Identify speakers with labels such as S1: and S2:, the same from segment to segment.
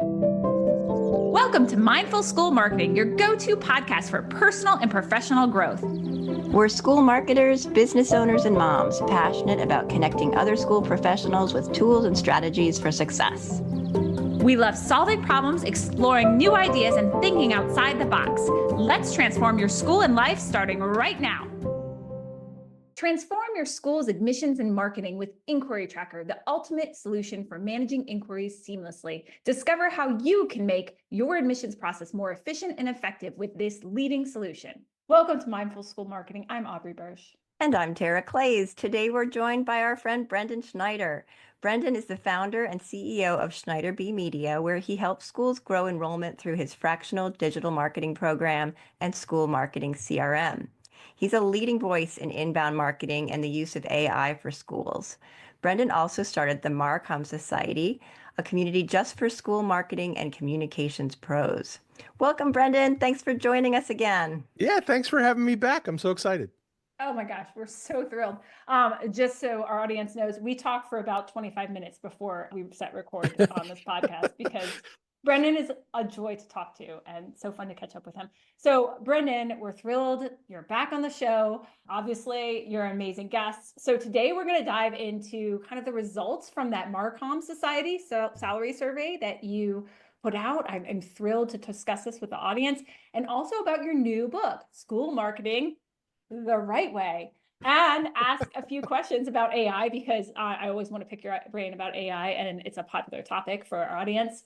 S1: Welcome to Mindful School Marketing, your go-to podcast for personal and professional growth.
S2: We're school marketers, business owners, and moms passionate about connecting other school professionals with tools and strategies for success.
S1: We love solving problems, exploring new ideas, and thinking outside the box. Let's transform your school and life starting right now. Transform your school's admissions and marketing with Inquiry Tracker, the ultimate solution for managing inquiries seamlessly. Discover how you can make your admissions process more efficient and effective with this leading solution. Welcome to Mindful School Marketing. I'm Aubrey Bursch.
S2: And I'm Tara Clays. Today we're joined by our friend Brendan Schneider. Brendan is the founder and CEO of SchneiderB Media, where he helps schools grow enrollment through his Fractional Digital Marketing program and SchoolMarketingCRM. He's a leading voice in inbound marketing and the use of AI for schools. Brendan also started the MarCom Society, a community just for school marketing and communications pros. Welcome, Brendan. Thanks for joining us again.
S3: Yeah, thanks for having me back. I'm so excited.
S1: Oh my gosh, we're so thrilled. Just so our audience knows, we talked for about 25 minutes before we set record on this podcast because Brendan is a joy to talk to and so fun to catch up with him. So Brendan, we're thrilled you're back on the show. Obviously, you're an amazing guest. So today we're going to dive into kind of the results from that MarCom Society Salary Survey that you put out. I'm thrilled to discuss this with the audience and also about your new book, School Marketing the Right Way, and ask a few questions about AI because I always want to pick your brain about AI and it's a popular topic for our audience.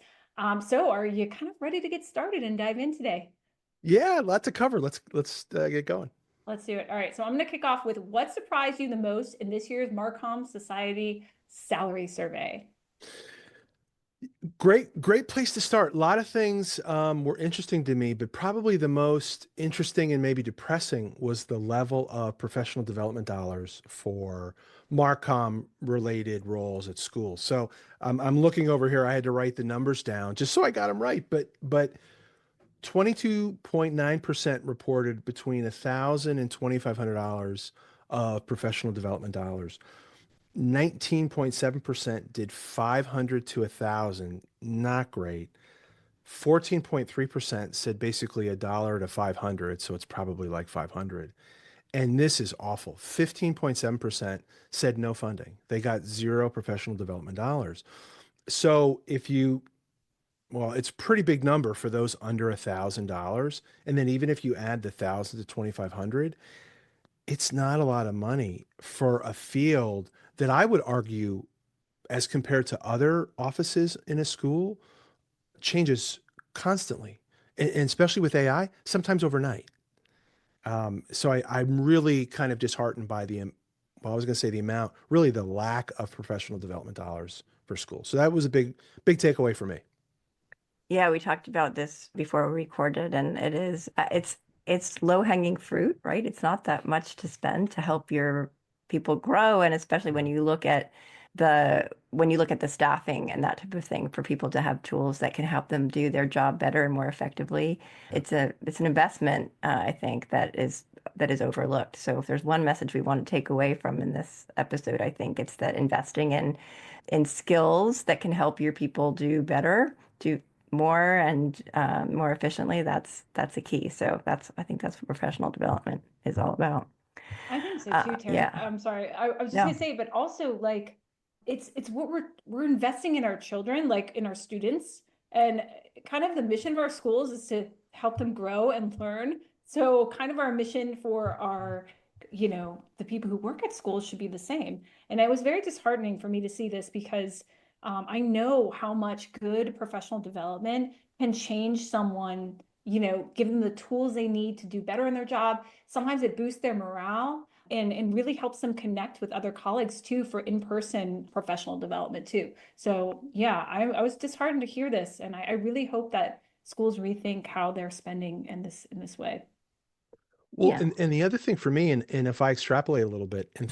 S1: So are you kind of ready to get started and dive in today?
S3: Yeah, lots to cover. Let's get going.
S1: Let's do it. All right. So I'm going to kick off with what surprised you the most in this year's MarCom Society Salary Survey?
S3: Great place to start. A lot of things were interesting to me, but probably the most interesting and maybe depressing was the level of professional development dollars for MarCom related roles at schools. So I'm looking over here. I had to write the numbers down just so I got them right. But 22.9% reported between $1,000 and $2,500 of professional development dollars. 19.7% did 500 to 1,000, not great. 14.3% said basically $1 to 500, so it's probably like 500. And this is awful. 15.7% said no funding. They got zero professional development dollars. So it's a pretty big number for those under $1,000. And then even if you add the 1,000 to 2,500, it's not a lot of money for a field that I would argue, as compared to other offices in a school, changes constantly, and especially with AI, sometimes overnight. So I'm really kind of disheartened by I was going to say the amount, really the lack of professional development dollars for schools. So that was a big takeaway for me.
S2: Yeah, we talked about this before we recorded, and it's low-hanging fruit, right? It's not that much to spend to help your people grow, and especially when you look at the staffing and that type of thing for people to have tools that can help them do their job better and more effectively. It's an investment, I think, that is overlooked. So if there's one message we want to take away from in this episode, I think it's that investing in skills that can help your people do better, do more and more efficiently, that's a key. So I think that's what professional development is all about.
S1: I think so too, Tara.
S2: Yeah.
S1: I'm sorry. I was just gonna say, but also like it's what we're investing in our children, like in our students, and kind of the mission of our schools is to help them grow and learn. So kind of our mission for our, the people who work at schools should be the same. And it was very disheartening for me to see this because I know how much good professional development can change someone, give them the tools they need to do better in their job. Sometimes it boosts their morale and really helps them connect with other colleagues too for in-person professional development too. So yeah, I was disheartened to hear this, and I really hope that schools rethink how they're spending in this way.
S3: Well,
S2: Yeah.
S3: and the other thing for me, and if I extrapolate a little bit and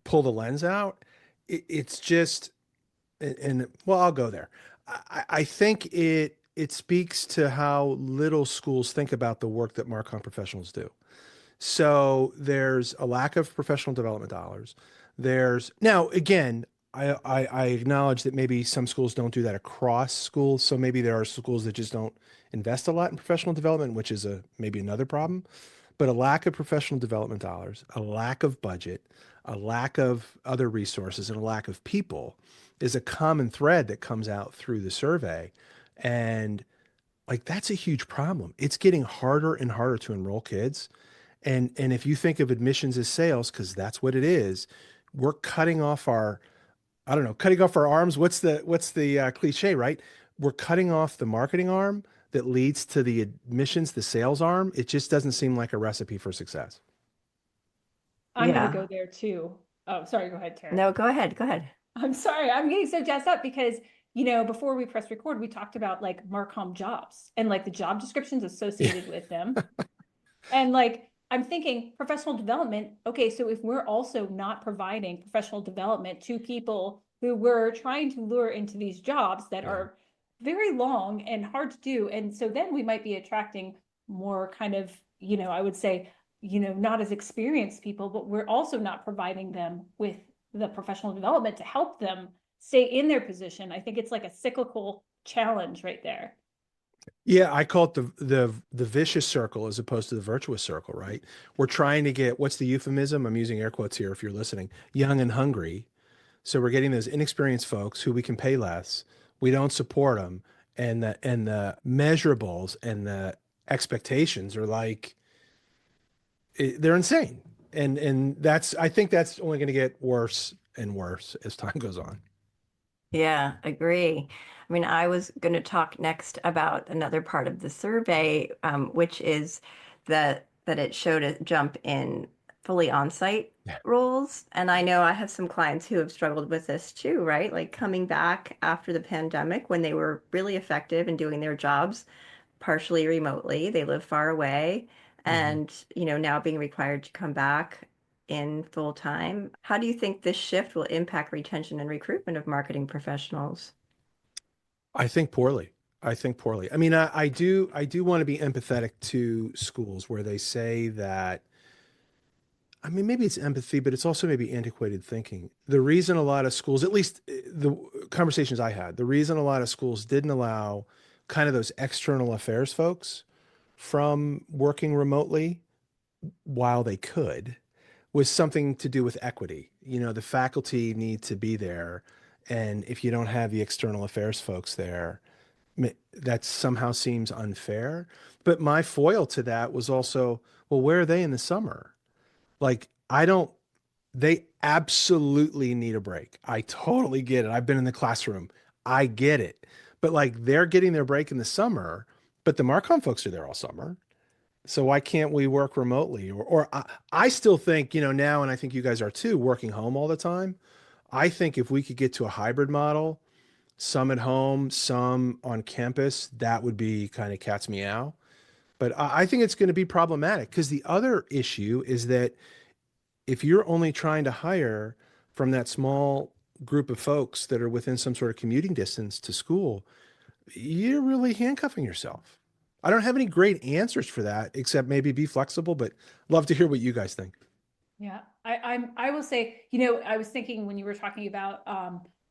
S3: pull the lens out, it's just, well, I'll go there. I think it speaks to how little schools think about the work that MarCom professionals do. So there's a lack of professional development dollars. Now, again, I acknowledge that maybe some schools don't do that across schools. So maybe there are schools that just don't invest a lot in professional development, which is maybe another problem. But a lack of professional development dollars, a lack of budget, a lack of other resources, and a lack of people is a common thread that comes out through the survey. And like that's a huge problem. It's getting harder and harder to enroll kids. And if you think of admissions as sales, because that's what it is, we're cutting off our, I don't know, cutting off our arms. What's the cliche, right? We're cutting off the marketing arm that leads to the admissions, the sales arm. It just doesn't seem like a recipe for success.
S1: I'm going to
S2: Yeah.
S1: go there too. Oh, sorry. Go ahead, Tara.
S2: No, go ahead. Go ahead.
S1: I'm sorry. I'm getting so jazzed up because, before we press record, we talked about like MarCom jobs and like the job descriptions associated with them. And like, I'm thinking professional development. Okay, so if we're also not providing professional development to people who we're trying to lure into these jobs that
S3: Yeah.
S1: are very long and hard to do. And so then we might be attracting more kind of, I would say, not as experienced people, but we're also not providing them with the professional development to help them stay in their position. I think it's like a cyclical challenge right there.
S3: Yeah, I call it the vicious circle as opposed to the virtuous circle, right? We're trying to get, what's the euphemism? I'm using air quotes here if you're listening, young and hungry. So we're getting those inexperienced folks who we can pay less. We don't support them, and the measurables and the expectations are like they're insane. And that's, I think that's only going to get worse and worse as time goes on.
S2: Yeah, agree. I mean, I was going to talk next about another part of the survey, which is that it showed a jump in fully on-site
S3: Yeah.
S2: roles. And I know I have some clients who have struggled with this too, right? Like coming back after the pandemic when they were really effective in doing their jobs partially remotely. They live far away
S3: Mhm.
S2: and, now being required to come back in full time. How do you think this shift will impact retention and recruitment of marketing professionals?
S3: I think poorly. I think poorly. I mean, I do want to be empathetic to schools where they say that, I mean, maybe it's empathy, but it's also maybe antiquated thinking. The reason a lot of schools, at least the conversations I had, the reason a lot of schools didn't allow kind of those external affairs folks from working remotely while they could was something to do with equity. The faculty need to be there. And if you don't have the external affairs folks there, that somehow seems unfair. But my foil to that was also, well, where are they in the summer? Like, they absolutely need a break. I totally get it. I've been in the classroom. I get it. But like, they're getting their break in the summer, but the Marcom folks are there all summer. So why can't we work remotely? Or I still think, now, and I think you guys are too, working home all the time. I think if we could get to a hybrid model, some at home, some on campus, that would be kind of cat's meow. But I think it's going to be problematic because the other issue is that if you're only trying to hire from that small group of folks that are within some sort of commuting distance to school, you're really handcuffing yourself. I don't have any great answers for that, except maybe be flexible, but love to hear what you guys think.
S1: Yeah, I will say, I was thinking when you were talking about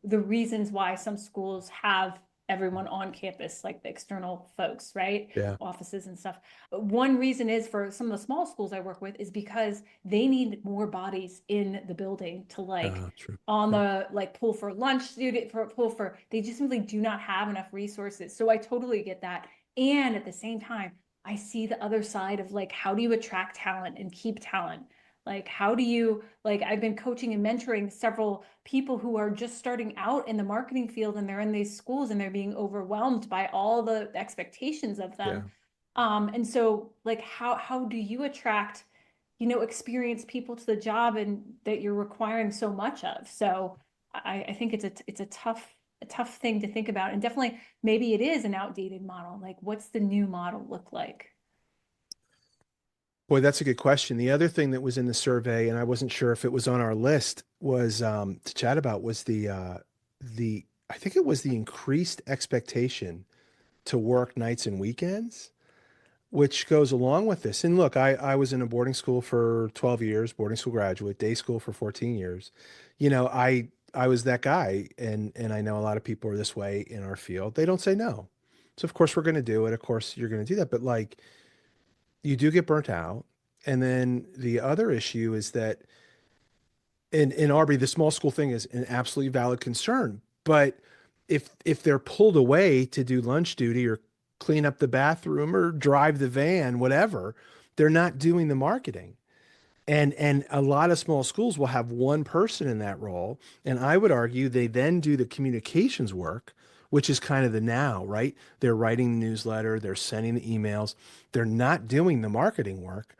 S1: the reasons why some schools have everyone on campus, like the external folks, right?
S3: Yeah.
S1: Offices and stuff. One reason is for some of the small schools I work with is because they need more bodies in the building to like
S3: True.
S1: on
S3: Yeah.
S1: the like pull for lunch student for pull for they just simply do not have enough resources. So I totally get that. And at the same time, I see the other side of like how do you attract talent and keep talent? Like, how do you, like, I've been coaching and mentoring several people who are just starting out in the marketing field and they're in these schools and they're being overwhelmed by all the expectations of
S3: Yeah.
S1: them. And so like, how do you attract, experienced people to the job and that you're requiring so much of? So I think it's a tough thing to think about. And definitely maybe it is an outdated model. Like, what's the new model look like?
S3: Boy, that's a good question. The other thing that was in the survey, and I wasn't sure if it was on our list, was to chat about was the I think it was the increased expectation to work nights and weekends, which goes along with this. And look, I was in a boarding school for 12 years, boarding school graduate, day school for 14 years. I I was that guy, and I know a lot of people are this way in our field. They don't say no. So of course we're going to do it. Of course you're going to do that, but like you do get burnt out. And then the other issue is that in Aubrey, the small school thing is an absolutely valid concern. But if they're pulled away to do lunch duty or clean up the bathroom or drive the van, whatever, they're not doing the marketing. And a lot of small schools will have one person in that role. And I would argue they then do the communications work, which is kind of the now, right? They're writing the newsletter, they're sending the emails, they're not doing the marketing work.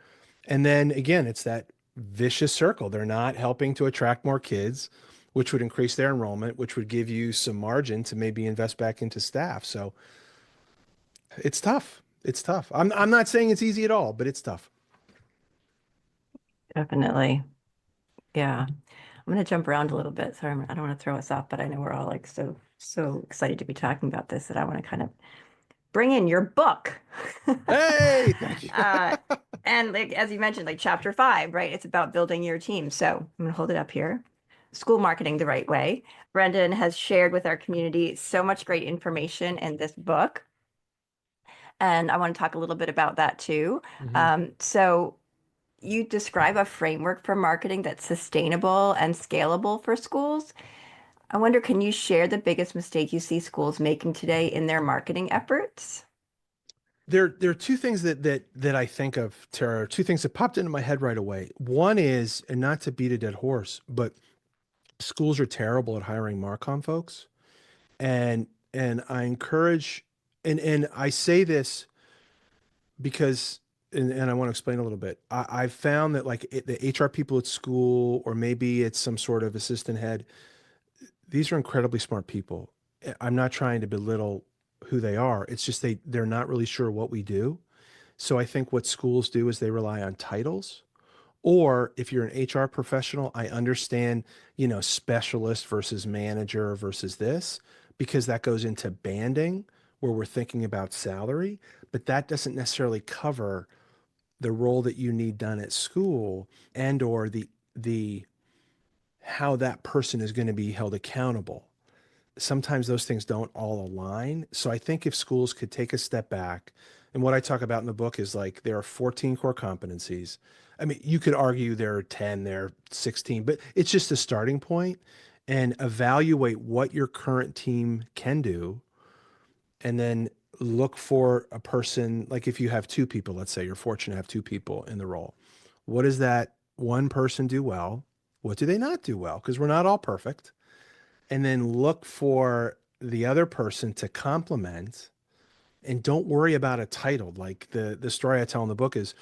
S3: And then again, it's that vicious circle. They're not helping to attract more kids, which would increase their enrollment, which would give you some margin to maybe invest back into staff. So it's tough. It's tough. I'm not saying it's easy at all, but it's tough.
S2: Definitely. Yeah. I'm going to jump around a little bit. Sorry, I don't want to throw us off, but I know we're all like so excited to be talking about this that I want to kind of bring in your book.
S3: Hey, thank you.
S2: And like, as you mentioned, like chapter 5, right? It's about building your team. So I'm going to hold it up here. School Marketing the Right Way. Brendan has shared with our community so much great information in this book. And I want to talk a little bit about that too. So you describe a framework for marketing that's sustainable and scalable for schools. I wonder, can you share the biggest mistake you see schools making today in their marketing efforts?
S3: There are two things that I think of, Tara, two things that popped into my head right away. One is, and not to beat a dead horse, but schools are terrible at hiring MarCom folks. And I encourage, and I say this because, and I want to explain a little bit. I've found that like the HR people at school, or maybe it's some sort of assistant head, these are incredibly smart people. I'm not trying to belittle who they are. It's just they're not really sure what we do. So I think what schools do is they rely on titles. Or if you're an HR professional, I understand, specialist versus manager versus this, because that goes into banding where we're thinking about salary, but that doesn't necessarily cover the role that you need done at school and or the how that person is going to be held accountable. Sometimes those things don't all align. So I think if schools could take a step back, and what I talk about in the book is like there are 14 core competencies. I mean, you could argue there are 10, there are 16, but it's just a starting point, and evaluate what your current team can do. And then look for a person, like if you have two people, let's say you're fortunate to have two people in the role. What does that one person do well? What do they not do well? Because we're not all perfect. And then look for the other person to complement, and don't worry about a title. Like the story I tell in the book is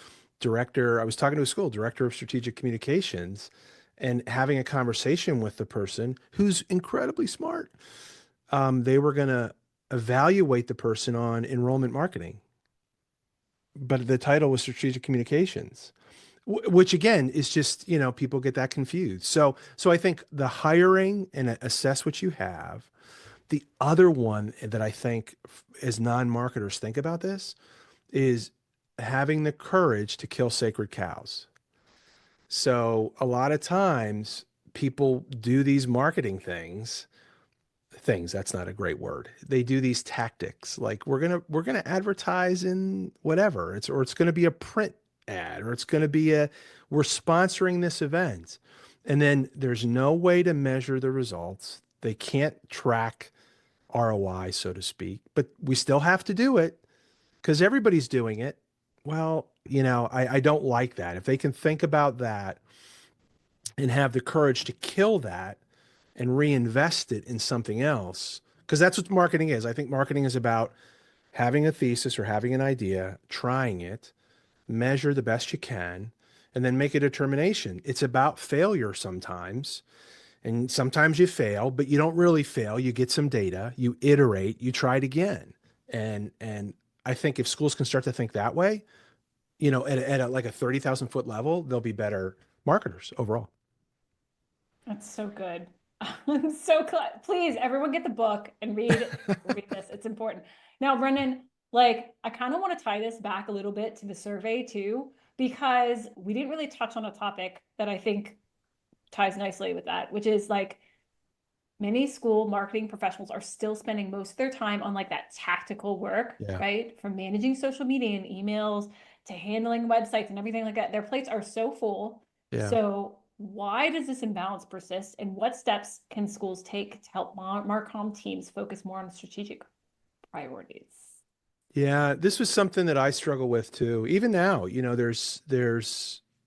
S3: I was talking to a school director of strategic communications and having a conversation with the person who's incredibly smart. They were going to evaluate the person on enrollment marketing, but the title was strategic communications, which again is just, people get that confused. So I think the hiring and assess what you have. The other one that I think as non-marketers think about this is having the courage to kill sacred cows. So a lot of times people do these marketing things, that's not a great word. They do these tactics like we're going to advertise in whatever. It's going to be a print ad, or it's going to be we're sponsoring this event. And then there's no way to measure the results. They can't track ROI, so to speak, but we still have to do it because everybody's doing it. Well, I don't like that. If they can think about that and have the courage to kill that and reinvest it in something else, because that's what marketing is. I think marketing is about having a thesis or having an idea, trying it, measure the best you can, and then make a determination. It's about failure sometimes. And sometimes you fail, but you don't really fail. You get some data, you iterate, you try it again. And I think if schools can start to think that way, like a 30,000 foot level, they'll be better marketers overall.
S1: That's so good. So please, everyone get the book and read this. It's important. Now, Brendan, like I kind of want to tie this back a little bit to the survey too, because we didn't really touch on a topic that I think ties nicely with that, which is like many school marketing professionals are still spending most of their time on like that tactical work,
S3: Yeah.
S1: right? From managing social media and emails to handling websites and everything like that. Their plates are so full.
S3: Yeah.
S1: So why does this imbalance persist? And what steps can schools take to help MarCom teams focus more on strategic priorities?
S3: Yeah, this was something that I struggle with too. Even now, there's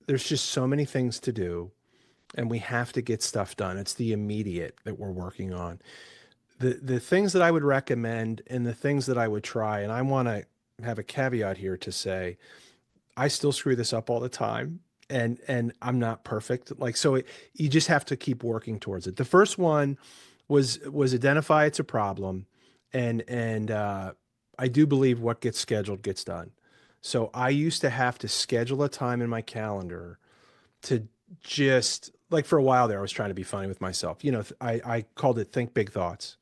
S3: just so many things to do, and we have to get stuff done. It's the immediate that we're working on. The things that I would recommend and the things that I would try, and I want to have a caveat here to say, I still screw this up all the time, and I'm not perfect. Like, so you just have to keep working towards it. The first one was identify it's a problem, and I do believe what gets scheduled gets done. So I used to have to schedule a time in my calendar to just, like, for a while there, I was trying to be funny with myself. I called it think big thoughts.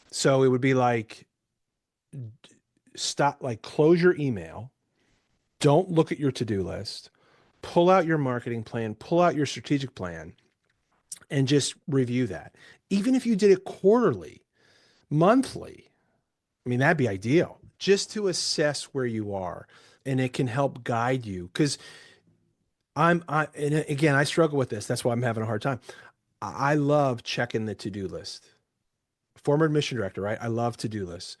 S3: So it would be like, stop, like, close your email, don't look at your to-do list, pull out your marketing plan, pull out your strategic plan, and just review that. Even if you did it quarterly, monthly, I mean, that'd be ideal, just to assess where you are. And it can help guide you. Because and again, I struggle with this. That's why I'm having a hard time. I love checking the to-do list. Former admission director, right? I love to-do lists.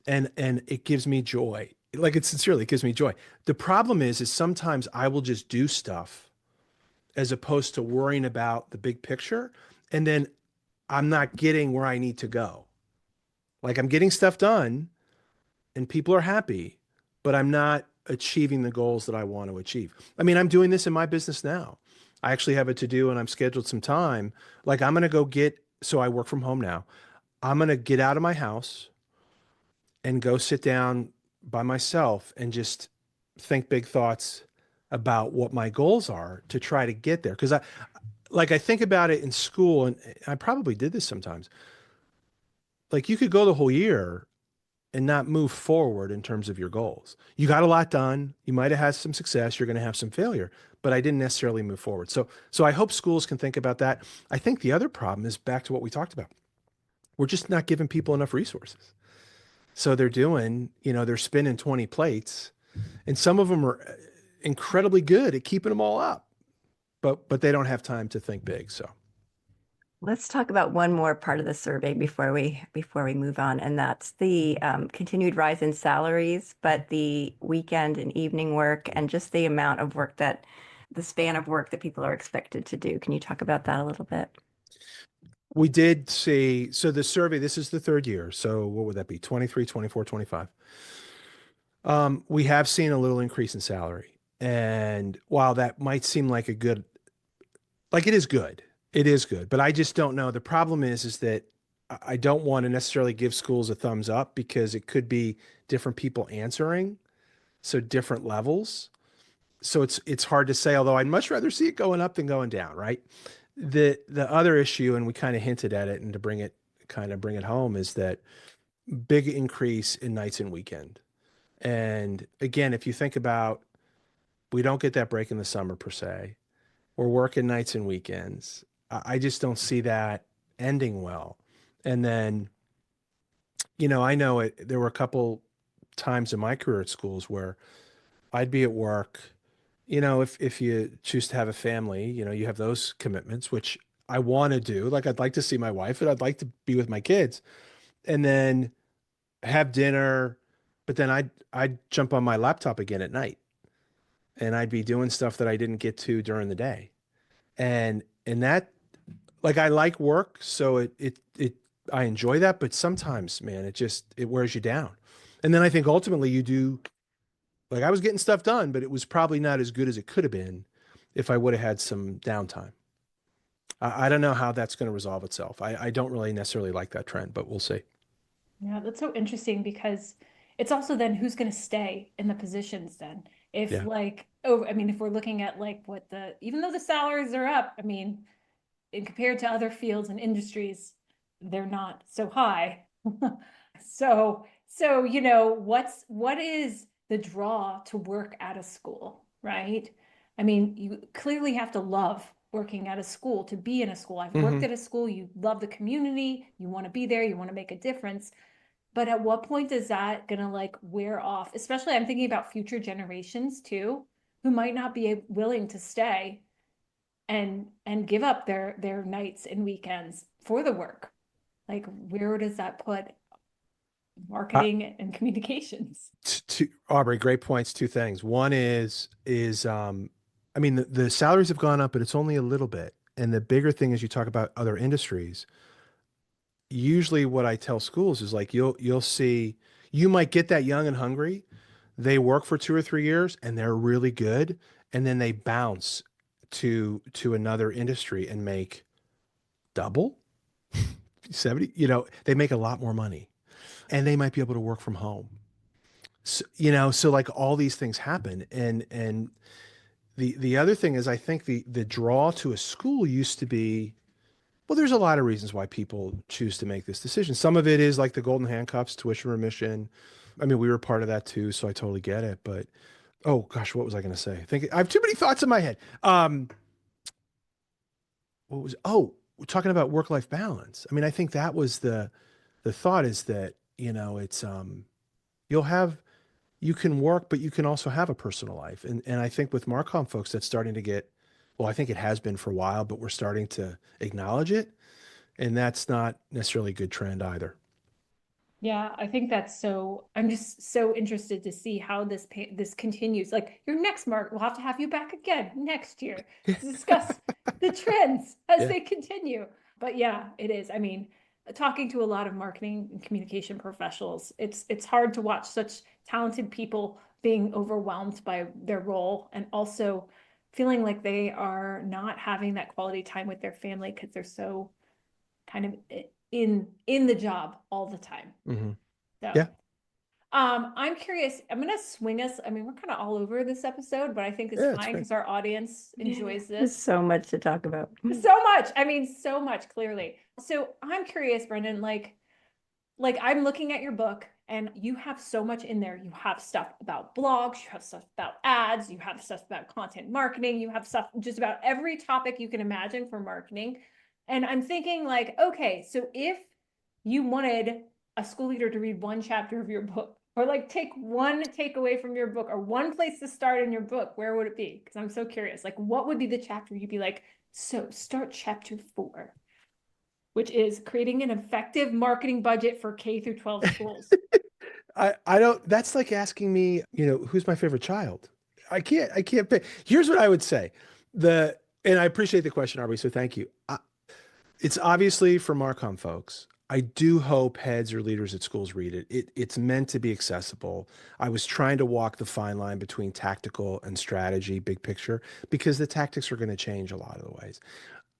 S3: And it gives me joy. Like, it sincerely gives me joy. The problem is sometimes I will just do stuff as opposed to worrying about the big picture. And then I'm not getting where I need to go. Like, I'm getting stuff done and people are happy, but I'm not achieving the goals that I want to achieve. I mean, I'm doing this in my business now. I actually have a to do and I'm scheduled some time. Like, I'm going to go so I work from home now. I'm going to get out of my house and go sit down by myself and just think big thoughts about what my goals are to try to get there. Because I think about it in school, and I probably did this sometimes. Like, you could go the whole year and not move forward in terms of your goals. You got a lot done. You might have had some success. You're going to have some failure, but I didn't necessarily move forward. So I hope schools can think about that. I think the other problem is back to what we talked about. We're just not giving people enough resources. So they're spinning 20 plates, and some of them are incredibly good at keeping them all up, but they don't have time to think big. So
S2: Let's talk about one more part of the survey before we move on, and that's the continued rise in salaries, but the weekend and evening work, and just the amount of work the span of work that people are expected to do. Can you talk about that a little bit?
S3: we did see, so the survey, this is the third year. So what would that be? 23, 24, 25. We have seen a little increase in salary. And while that might seem like it is good, it is good, but I just don't know. The problem is that I don't want to necessarily give schools a thumbs up because it could be different people answering. So different levels. So it's hard to say, although I'd much rather see it going up than going down, right? The other issue, and we kind of hinted at it, and to bring it home, is that big increase in nights and weekend. And again, if you think about, we don't get that break in the summer per se. We're working nights and weekends. I just don't see that ending well. And then, I know there were a couple times in my career at schools where I'd be at work. If you choose to have a family, you have those commitments, which I want to do. Like, I'd like to see my wife and I'd like to be with my kids, and then have dinner. But then I'd jump on my laptop again at night, and I'd be doing stuff that I didn't get to during the day. And that, like, I like work, so I enjoy that, but sometimes, man, it wears you down. And then I think ultimately you do, like, I was getting stuff done, but it was probably not as good as it could have been if I would have had some downtime. I don't know how that's going to resolve itself. I don't really necessarily like that trend, but we'll see.
S1: Yeah, that's so interesting because it's also then who's going to stay in the positions then. If
S3: Yeah.
S1: if we're looking at like even though the salaries are up, I mean, in compared to other fields and industries, they're not so high. So, what is the draw to work at a school, right? I mean, you clearly have to love working at a school, to be in a school. I've
S3: Mhm.
S1: worked at a school, you love the community, you want to be there, you want to make a difference. But at what point is that gonna like wear off? Especially I'm thinking about future generations too, who might not be willing to stay and give up their nights and weekends for the work. Like, where does that put marketing and communications?
S3: Aubrey, great points. Two things. One is I mean, the salaries have gone up, but it's only a little bit. And the bigger thing is you talk about other industries. Usually what I tell schools is like you'll see you might get that young and hungry. They work for 2 or 3 years and they're really good. And then they bounce to another industry and make double 70, they make a lot more money and they might be able to work from home. So, so like all these things happen. And the other thing is I think the draw to a school used to be, well, there's a lot of reasons why people choose to make this decision. Some of it is like the golden handcuffs, tuition remission. I mean, we were part of that too, so I totally get it. But oh gosh, what was I going to say? I have too many thoughts in my head. We're talking about work-life balance. I mean, I think that was the thought is that, it's you can work, but you can also have a personal life. And I think with MarCom folks, that's starting to get, well, I think it has been for a while, but we're starting to acknowledge it. And that's not necessarily a good trend either.
S1: Yeah, I think that's I'm just so interested to see how this continues. Like your next Mark, we'll have to have you back again next year to discuss the trends as they continue. But yeah, it is. I mean, talking to a lot of marketing and communication professionals, it's hard to watch such talented people being overwhelmed by their role and also feeling like they are not having that quality time with their family because they're so kind of in the job all the time.
S3: Mm-hmm.
S1: So
S3: yeah.
S1: I'm curious, I'm gonna swing us. I mean, we're kind of all over this episode, but I think it's fine because our audience enjoys this.
S2: There's so much to talk about.
S1: So much. I mean, so much, clearly. So I'm curious, Brendan, like I'm looking at your book and you have so much in there. You have stuff about blogs, you have stuff about ads, you have stuff about content marketing, you have stuff just about every topic you can imagine for marketing. And I'm thinking like, okay, so if you wanted a school leader to read one chapter of your book or like take one takeaway from your book or one place to start in your book, where would it be? Because I'm so curious, like what would be the chapter you'd be like, so start chapter 4, which is creating an effective marketing budget for K through 12 schools.
S3: I don't, that's like asking me, who's my favorite child? I can't pick. Here's what I would say. And I appreciate the question, Aubrey, so thank you. It's obviously for MarCom folks. I do hope heads or leaders at schools read it. It's meant to be accessible. I was trying to walk the fine line between tactical and strategy, big picture, because the tactics are going to change a lot of the ways.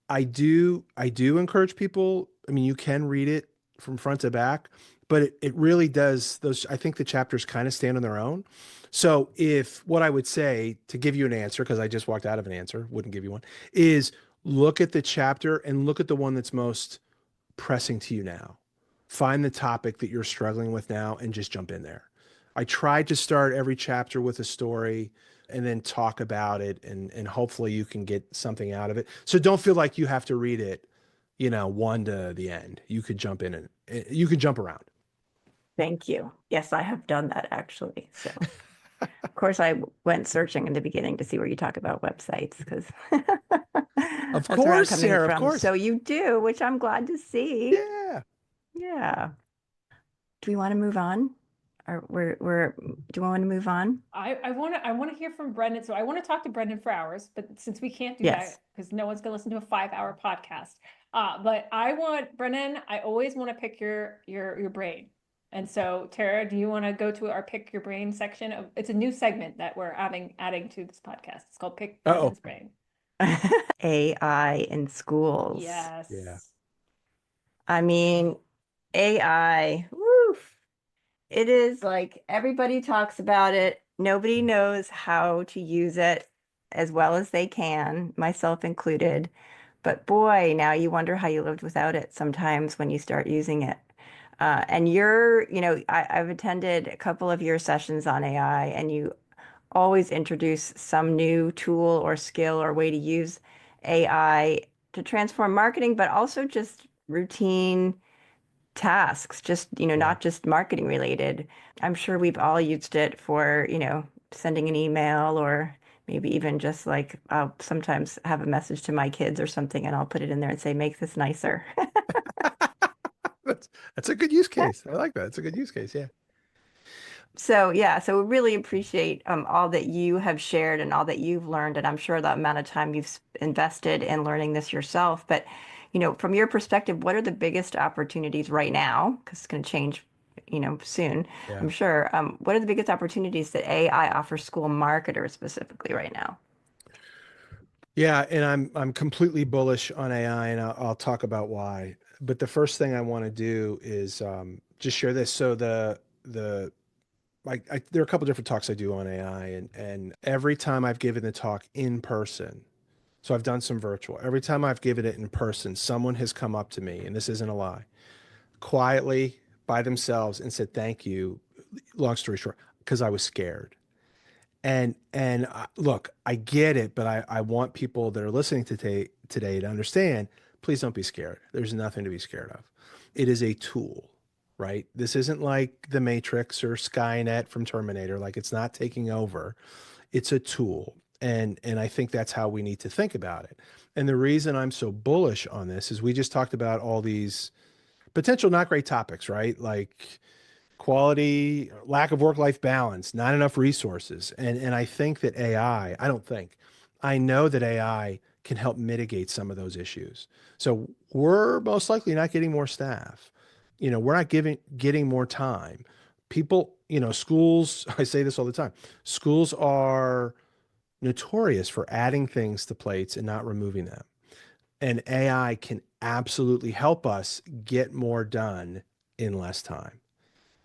S3: I do encourage people. I mean, you can read it from front to back, but it really does I think the chapters kind of stand on their own. So if what I would say to give you an answer, because I just walked out of an answer, wouldn't give you one, is look at the chapter and look at the one that's most pressing to you now. Find the topic that you're struggling with now and just jump in there. I tried to start every chapter with a story and then talk about it and hopefully you can get something out of it. So don't feel like you have to read it, one to the end. You could jump in and you could jump around.
S2: Thank you. Yes, I have done that actually. So of course I went searching in the beginning to see where you talk about websites because
S3: of course, Sarah, of course.
S2: So you do, which I'm glad to see.
S3: Yeah.
S2: Yeah. Do we want to move on? Or do we want to move on?
S1: I want to hear from Brendan. So I want to talk to Brendan for hours, but since we can't do that because no one's gonna listen to a 5-hour podcast. But Brendan, I always want to pick your brain. And so Tara, do you want to go to our pick your brain section it's a new segment that we're adding to this podcast. It's called Pick Brendan's Brain.
S2: AI in schools.
S1: Yes.
S3: Yeah.
S2: I mean, AI, woof. It is like everybody talks about it. Nobody knows how to use it as well as they can, myself included. But boy, now you wonder how you lived without it sometimes when you start using it. And I've attended a couple of your sessions on AI, and you always introduce some new tool or skill or way to use AI to transform marketing, but also just routine tasks, just,
S3: Yeah.
S2: not just marketing related. I'm sure we've all used it for, sending an email, or maybe even just like I'll sometimes have a message to my kids or something and I'll put it in there and say, make this nicer.
S3: That's a good use case. I like that. It's a good use case. Yeah.
S2: So yeah, so we really appreciate all that you have shared and all that you've learned, and I'm sure the amount of time you've invested in learning this yourself. But from your perspective, what are the biggest opportunities right now? Because it's going to change, soon,
S3: Yeah.
S2: I'm sure. What are the biggest opportunities that AI offers school marketers specifically right now?
S3: Yeah, and I'm completely bullish on AI, and I'll talk about why. But the first thing I want to do is just share this. So the there are a couple different talks I do on AI, and every time I've given the talk in person, so I've done some virtual. Every time I've given it in person, someone has come up to me, and this isn't a lie, quietly by themselves and said thank you. Long story short, because I was scared. Look, I get it, but I want people that are listening today to understand, please don't be scared. There's nothing to be scared of. It is a tool, right? This isn't like the Matrix or Skynet from Terminator. Like, it's not taking over. It's a tool. And I think that's how we need to think about it. And the reason I'm so bullish on this is we just talked about all these potential not great topics, right? Like quality, lack of work-life balance, not enough resources. And I think that I don't think, I know that AI can help mitigate some of those issues. So we're most likely not getting more staff. We're not getting more time. People, schools, I say this all the time, schools are notorious for adding things to plates and not removing them. And AI can absolutely help us get more done in less time.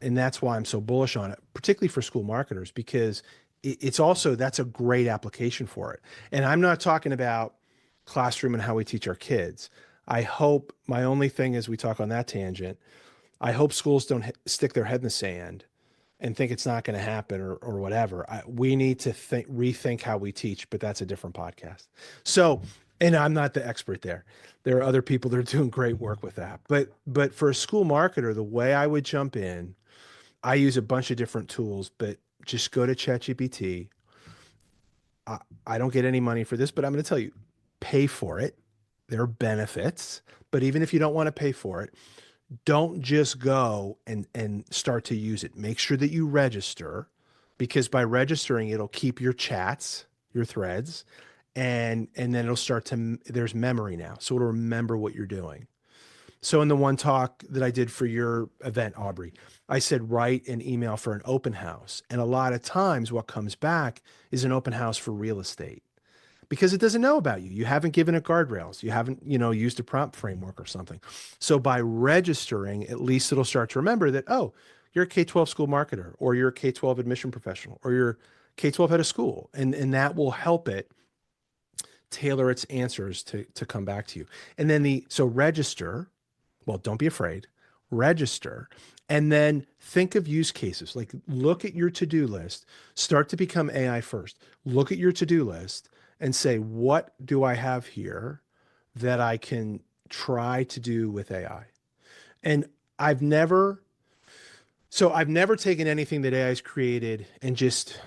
S3: And that's why I'm so bullish on it, particularly for school marketers, because it's also, that's a great application for it. And I'm not talking about classroom and how we teach our kids. I hope, my only thing is, we talk on that tangent, I hope schools don't stick their head in the sand and think it's not going to happen, or whatever. We need to rethink how we teach, but that's a different podcast. So, and I'm not the expert there. There are other people that are doing great work with that. But for a school marketer, the way I would jump in, I use a bunch of different tools, but just go to ChatGPT. I don't get any money for this, but I'm going to tell you, pay for it. There are benefits, but even if you don't want to pay for it, don't just go and start to use it. Make sure that you register, because by registering, it'll keep your chats, your threads, and then it'll start to, there's memory now. So it'll remember what you're doing. So in the one talk that I did for your event, Aubrey, I said, write an email for an open house. And a lot of times what comes back is an open house for real estate, because it doesn't know about you. You haven't given it guardrails. You haven't, used a prompt framework or something. So by registering, at least it'll start to remember that, oh, you're a K-12 school marketer, or you're a K-12 admission professional, or you're K-12 head of school. And that will help it tailor its answers to come back to you. And then so register. Well, don't be afraid, register, and then think of use cases. Like, look at your to-do list, start to become AI first. Look at your to-do list and say, what do I have here that I can try to do with AI? And I've never taken anything that AI has created and just,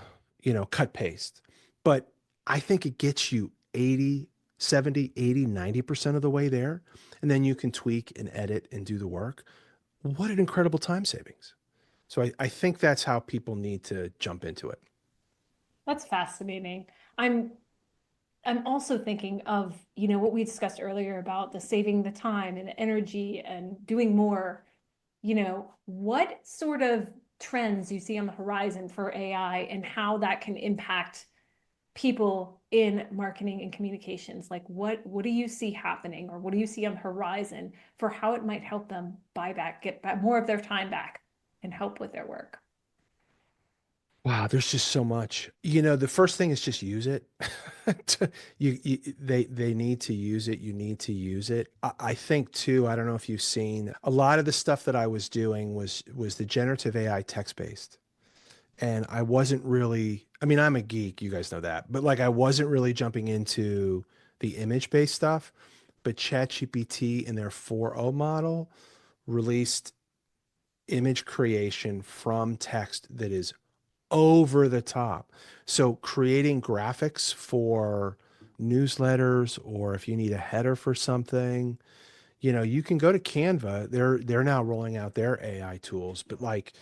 S3: cut paste. But I think it gets you 80, 70, 80, 90% of the way there. And then you can tweak and edit and do the work. What an incredible time savings. So I think that's how people need to jump into it.
S1: That's fascinating. I'm I'm also thinking of, what we discussed earlier about the saving the time and energy and doing more. What sort of trends you see on the horizon for AI and how that can impact people in marketing and communications? Like, what do you see happening, or what do you see on the horizon for how it might help them get back more of their time back and help with their work?
S3: Wow, there's just so much. The first thing is just use it. They need to use it. You need to use it. I think too, I don't know if you've seen, a lot of the stuff that I was doing was the generative AI text-based. And I wasn't really, I mean, I'm a geek, you guys know that, but like, I wasn't really jumping into the image-based stuff, but ChatGPT in their 4.0 model released image creation from text that is over the top. So creating graphics for newsletters, or if you need a header for something, you can go to Canva. They're now rolling out their AI tools, but like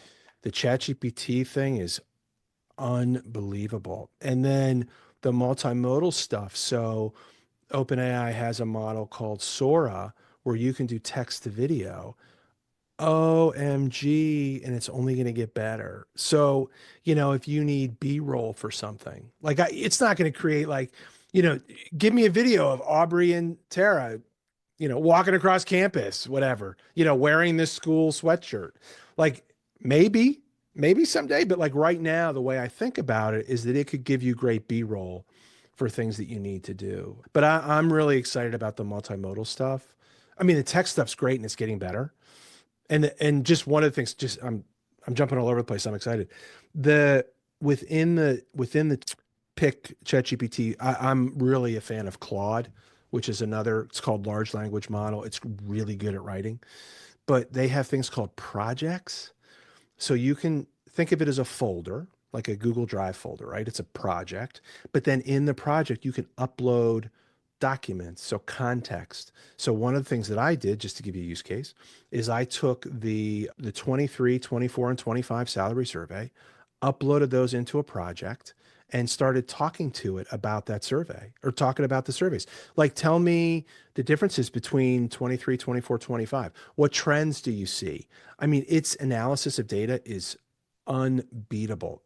S3: the ChatGPT thing is unbelievable. And then the multimodal stuff. So OpenAI has a model called Sora where you can do text to video. OMG, and it's only going to get better. So, if you need B-roll for something, like it's not going to create like, give me a video of Aubrey and Tara, walking across campus, whatever, wearing this school sweatshirt. Like maybe someday, but like right now, the way I think about it is that it could give you great B-roll for things that you need to do. But I'm really excited about the multimodal stuff. I mean, the tech stuff's great and it's getting better. And just one of the things, just I'm jumping all over the place. I'm excited. Within the pick ChatGPT, I'm really a fan of Claude, which is it's called large language model. It's really good at writing, but they have things called projects. So you can think of it as a folder, like a Google Drive folder, right? It's a project, but then in the project, you can upload documents, so context. So one of the things that I did, just to give you a use case, is I took the 23, 24, and 25 salary survey, uploaded those into a project, and started talking to it about that survey, or talking about the surveys. Like, tell me the differences between 23, 24, 25. What trends do you see? I mean, its analysis of data is unbeatable.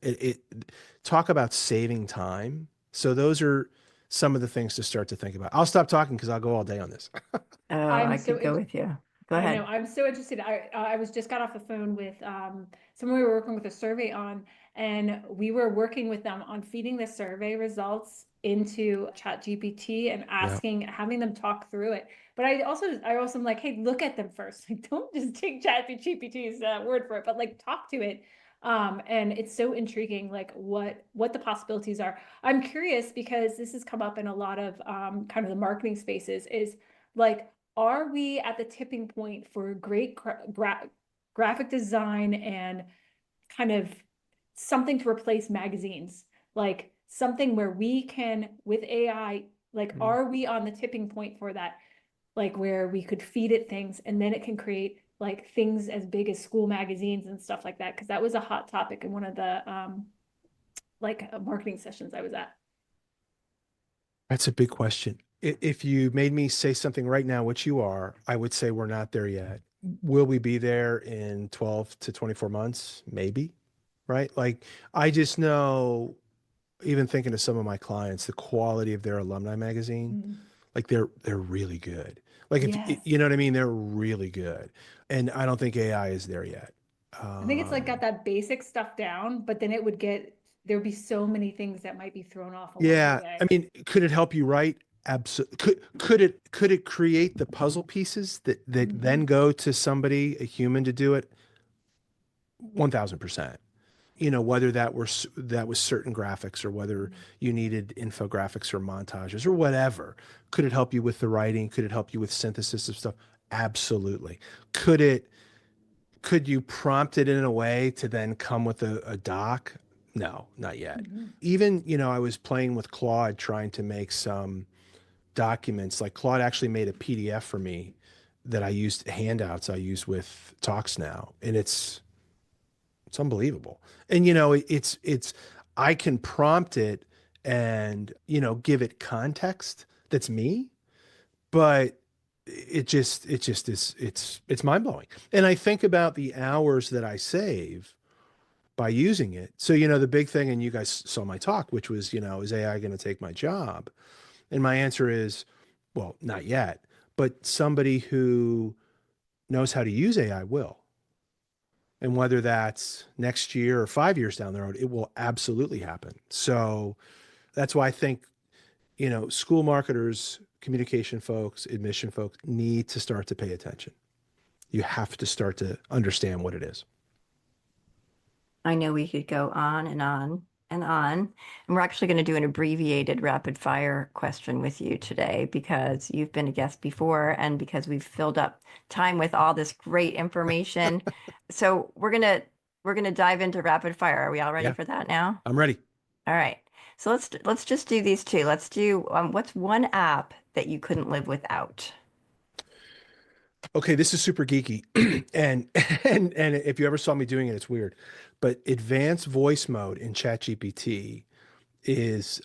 S3: Talk about saving time. So those are some of the things to start to think about. I'll stop talking because I'll go all day on this.
S2: Oh,
S1: I'm
S2: I
S1: so
S2: could go with you. Go
S1: I
S2: ahead.
S1: know, I'm so interested. I was just got off the phone with someone we were working with a survey on, and we were working with them on feeding the survey results into ChatGPT and
S3: Yeah.
S1: having them talk through it. But I also am like, hey, look at them first. Like, don't just take ChatGPT's word for it, but like talk to it. And it's so intriguing, like what the possibilities are. I'm curious because this has come up in a lot of kind of the marketing spaces, is like, are we at the tipping point for great graphic design and kind of something to replace magazines? Like something where we can, with AI, like, are we on the tipping point for that? Like where we could feed it things and then it can create like things as big as school magazines and stuff like that. Cause that was a hot topic in one of the marketing sessions I was at.
S3: That's a big question. If you made me say something right now, which you are, I would say we're not there yet. Will we be there in 12 to 24 months? Maybe, right? Like, I just know, even thinking to some of my clients, the quality of their alumni magazine, like they're really good. Like, if
S1: Yes.
S3: you know what I mean, they're really good. And I don't think AI is there yet.
S1: I think it's like got that basic stuff down, but then there would be so many things that might be thrown off along the
S3: Yeah,
S1: way.
S3: I mean, could it help you write? Absolutely. Could it create the puzzle pieces that then go to somebody, a human, to do it? 1000%. Whether that was certain graphics, or whether you needed infographics or montages or whatever. Could it help you with the writing? Could it help you with synthesis of stuff? Absolutely. Could you prompt it in a way to then come with a doc? No, not yet. Even, I was playing with Claude trying to make some documents. Like, Claude actually made a PDF for me that I used, handouts I use with talks now. And it's unbelievable. And, I can prompt it and, give it context that's me, but it's mind blowing. And I think about the hours that I save by using it. So, the big thing, and you guys saw my talk, which was, is AI going to take my job? And my answer is, well, not yet, but somebody who knows how to use AI will. And whether that's next year or 5 years down the road, it will absolutely happen. So that's why I think, school marketers, communication folks, admission folks need to start to pay attention. You have to start to understand what it is.
S2: I know we could go on and on, and on. And we're actually going to do an abbreviated rapid fire question with you today because you've been a guest before and because we've filled up time with all this great information. So we're gonna dive into rapid fire. Are we all ready
S3: Yeah.
S2: for that now?
S3: I'm ready.
S2: All right. So let's just do these two. Let's do what's one app that you couldn't live without?
S3: Okay, this is super geeky, and and if you ever saw me doing it, it's weird, but advanced voice mode in ChatGPT is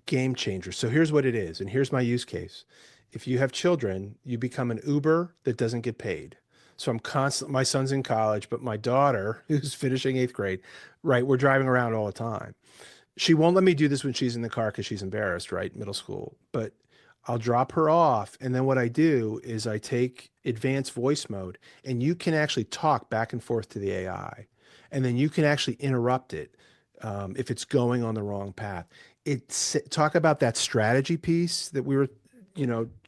S3: game changer. So here's what it is, and here's my use case. If you have children, you become an Uber that doesn't get paid. So I'm constant. My son's in college, but my daughter, who's finishing 8th grade, right? We're driving around all the time. She won't let me do this when she's in the car because she's embarrassed, right? Middle school, but I'll drop her off. And then what I do is I take advanced voice mode and you can actually talk back and forth to the AI. And then you can actually interrupt it if it's going on the wrong path. Talk about that strategy piece that we were,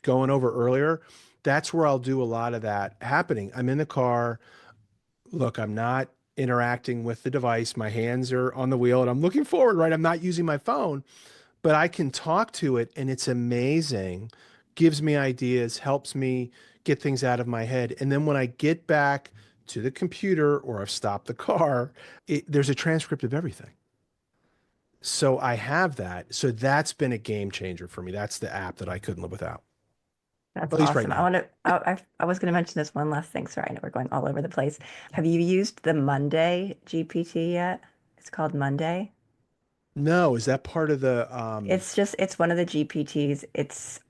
S3: going over earlier. That's where I'll do a lot of that happening. I'm in the car. Look, I'm not interacting with the device. My hands are on the wheel and I'm looking forward, right? I'm not using my phone, but I can talk to it and it's amazing, gives me ideas, helps me get things out of my head. And then when I get back to the computer or I've stopped the car, there's a transcript of everything. So I have that. So that's been a game changer for me. That's the app that I couldn't live without.
S2: That's
S3: At least right
S2: awesome.
S3: now.
S2: I was going to mention this one last thing. Sorry, I know we're going all over the place. Have you used the Monday GPT yet? It's called Monday.
S3: No, is that part of the
S2: It's one of the GPTs. It's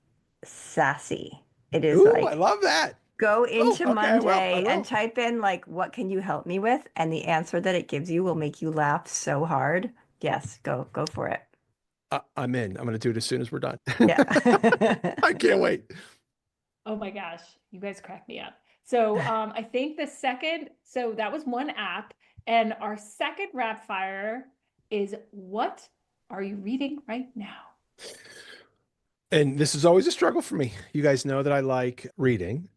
S2: sassy. It is
S3: Ooh, I
S2: like
S3: love that.
S2: go
S3: Oh,
S2: into
S3: okay, I
S2: Monday and
S3: will.
S2: type in like, what can you help me with? And the answer that it gives you will make you laugh so hard. Yes, go for it.
S3: I'm in. I'm going to do it as soon as we're done.
S2: Yeah.
S3: I can't wait.
S1: Oh my gosh, you guys crack me up. So I think so that was one app. And our second rapid fire is, what are you reading right now?
S3: And this is always a struggle for me. You guys know that I like reading.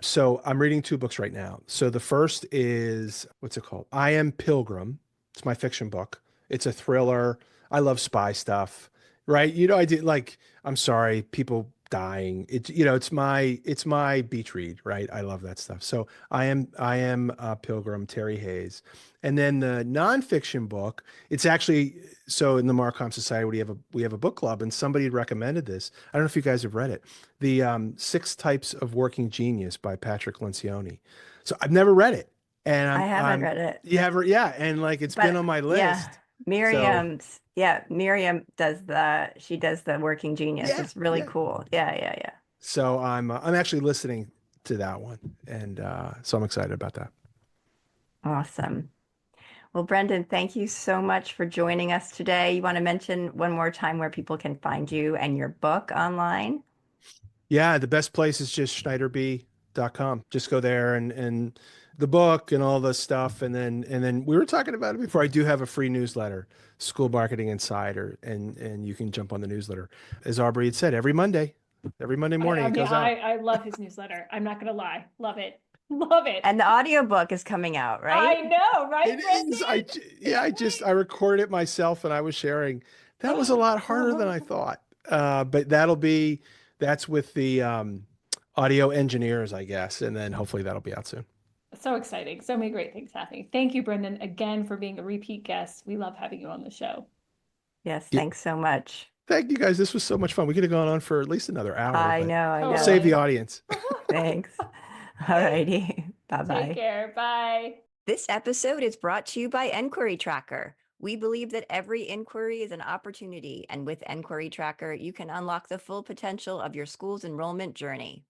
S3: So I'm reading 2 books right now. So the first is, what's it called? I Am Pilgrim. It's my fiction book. It's a thriller. I love spy stuff, right? I did like, I'm sorry, people dying. It's my beach read, right? I love that stuff. So I am Pilgrim, Terry Hayes. And then the nonfiction book, it's actually, so in the MarCom Society, we have a book club and somebody had recommended this. I don't know if you guys have read it. The 6 Types of Working Genius by Patrick Lencioni. So I've never read it. And
S2: I haven't read it.
S3: you haven't, yeah. And like, it's been
S2: But
S3: on my
S2: yeah,
S3: list. So
S2: Miriam she does the Working Genius.
S3: yeah,
S2: It's really
S3: yeah.
S2: cool. Yeah.
S3: So I'm actually listening to that one. And so I'm excited about that.
S2: Awesome. Well, Brendan, thank you so much for joining us today. You want to mention one more time where people can find you and your book online?
S3: Yeah, the best place is just SchneiderB.com. Just go there and the book and all the stuff. And then we were talking about it before. I do have a free newsletter, School Marketing Insider, and you can jump on the newsletter. As Aubrey had said, every Monday morning it goes out.
S1: I love his newsletter. I'm not going to lie. Love it. Love it.
S2: And the audiobook is coming out, right?
S1: I know, right?
S3: It is. I recorded it myself and I was sharing. That was a lot harder than I thought. But that's with the audio engineers, I guess. And then hopefully that'll be out soon.
S1: So exciting. So many great things happening. Thank you, Brendan, again for being a repeat guest. We love having you on the show.
S2: Yes, thanks so much.
S3: Thank you guys. This was so much fun. We could have gone on for at least another hour.
S2: I
S3: but
S2: know.
S3: we'll save the audience.
S2: Thanks. All righty. Bye-bye.
S1: Take care. Bye.
S2: This episode is brought to you by Enquiry Tracker. We believe that every inquiry is an opportunity, and with Enquiry Tracker, you can unlock the full potential of your school's enrollment journey.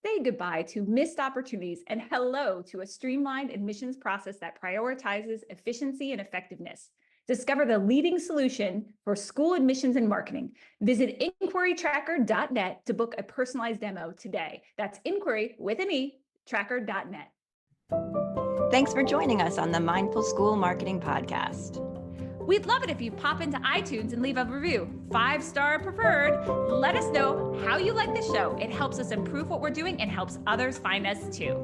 S1: Say goodbye to missed opportunities and hello to a streamlined admissions process that prioritizes efficiency and effectiveness. Discover the leading solution for school admissions and marketing. Visit inquirytracker.net to book a personalized demo today. That's inquiry with an E, tracker.net.
S2: Thanks for joining us on the Mindful School Marketing Podcast.
S1: We'd love it if you pop into iTunes and leave a review, 5-star preferred. Let us know how you like the show. It helps us improve what we're doing and helps others find us too.